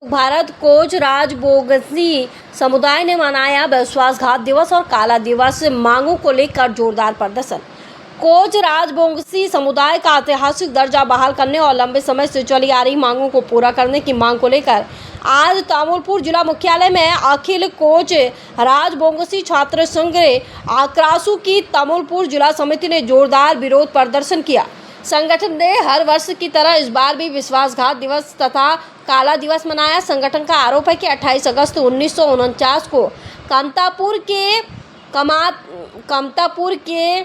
Bharat coach राजबोंगसी समुदाय ने मनाया विश्वासघात दिवस और काला दिवस, मांगों को लेकर जोरदार प्रदर्शन। कोच राजबोंगसी समुदाय का ऐतिहासिक दर्जा बहाल करने और लंबे समय से चली आ रही मांगों को पूरा करने की मांग को लेकर आज तामुलपुर जिला मुख्यालय में अखिल कोच राजबोंगसी छात्र संघ आक्रासू की तामुलपुर जिला समिति ने जोरदार विरोध प्रदर्शन किया। संगठन ने हर वर्ष की तरह इस बार भी विश्वासघात दिवस तथा काला दिवस मनाया। संगठन का आरोप है कि 28 अगस्त 1949 को कमतापुर के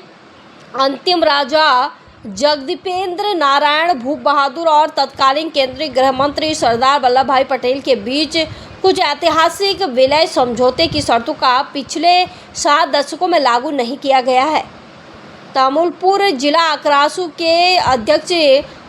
अंतिम राजा जगदीपेंद्र नारायण भूप बहादुर और तत्कालीन केंद्रीय गृह मंत्री सरदार वल्लभ भाई पटेल के बीच कुछ ऐतिहासिक विलय समझौते की शर्तों का पिछले 7 दशकों में लागू नहीं किया गया है। तामुलपुर जिला आक्रासू के अध्यक्ष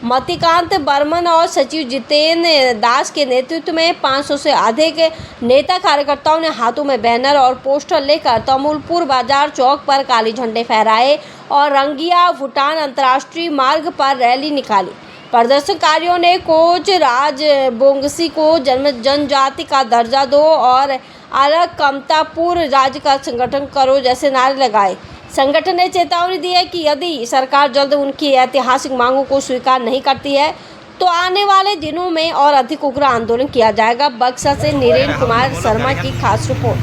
मतिकांत बर्मन और सचिव जितेंद्र दास के नेतृत्व में 500 से अधिक नेता कार्यकर्ताओं ने हाथों में बैनर और पोस्टर लेकर तामुलपुर बाजार चौक पर काले झंडे फहराए और रंगिया भूटान अंतर्राष्ट्रीय मार्ग पर रैली निकाली। प्रदर्शनकारियों ने कोच राजबोंगसी को जनजाति का दर्जा दो और अलग कमतापुर राज्य का संगठन करो जैसे नारे लगाए। संगठन ने चेतावनी दी है कि यदि सरकार जल्द उनकी ऐतिहासिक मांगों को स्वीकार नहीं करती है तो आने वाले दिनों में और अधिक उग्र आंदोलन किया जाएगा। बक्सा से नीरेन कुमार शर्मा की खास रिपोर्ट।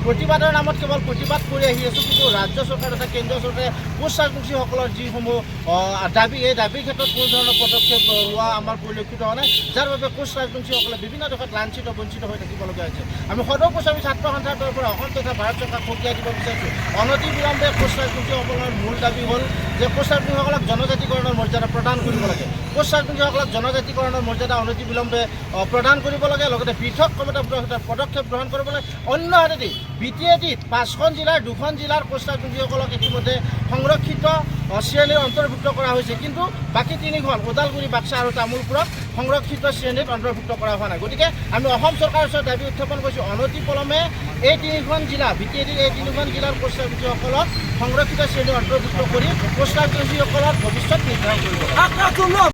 प्रतिबादर नामत केवल प्रतिबाद कर কিন্তু राज्य सरकार तथा केंद्रीय सरकार कोच राजबंगसीসকলৰ যিসমূহ দাবী এই দাবীৰ ক্ষেত্ৰত কোনো ধৰণৰ পদক্ষেপ লোৱা আমাৰ পৰিলক্ষিত হোৱা নাই, যাৰ বাবে কোচ ৰাজবংশীসকলে বিভিন্ন দিশত লাঞ্ছিত বঞ্চিত হৈ থাকিবলগীয়া হৈছে। আমি সৰ্বপ্ৰথমে ছাত্ৰ সন্থাৰ পৰা অসম তথা ভাৰত চৰকাৰক সকীয়াই দিব বিচাৰিছোঁ। অনতি বিলম্বে কোচ ৰাজবংশীসকলৰ মূল দাবী হ'ল যে কোচ ৰাজবংশীসকলক জনজাতিকৰণৰ মৰ্যাদা প্ৰদান কৰিব লাগে। কোচ ৰাজবংশীসকলক জনজাতিকৰণৰ মৰ্যাদা অনতি বিলম্বে প্ৰদান কৰিব লাগে, লগতে পৃথক পদক্ষেপ গ্ৰহণ কৰিব লাগে। অন্য হাতেদি BTAD 5খন জিলাৰ 2খন জিলাৰ কোচ ৰাজবংশীসকলক ইতিমধ্যে সংৰক্ষিত শ্ৰেণীৰ অন্তৰ্ভুক্ত কৰা হৈছে, কিন্তু বাকী 3খন ওদালগুৰি, বাক্সা আৰু তামুলপুৰক সংৰক্ষিত শ্ৰেণীত অন্তৰ্ভুক্ত কৰা হোৱা নাই। গতিকে আমি অসম চৰকাৰৰ ওচৰত দাবী উত্থাপন কৰিছোঁ, অনতিপলমে এই 3খন জিলা BTAD এই 3খন জিলাৰ কোচ ৰাজবংশীসকলক সংৰক্ষিত শ্ৰেণীত অন্তৰ্ভুক্ত কৰি কোচ ৰাজবংশীসকলৰ ভৱিষ্যত নিৰ্ধাৰণ কৰিব।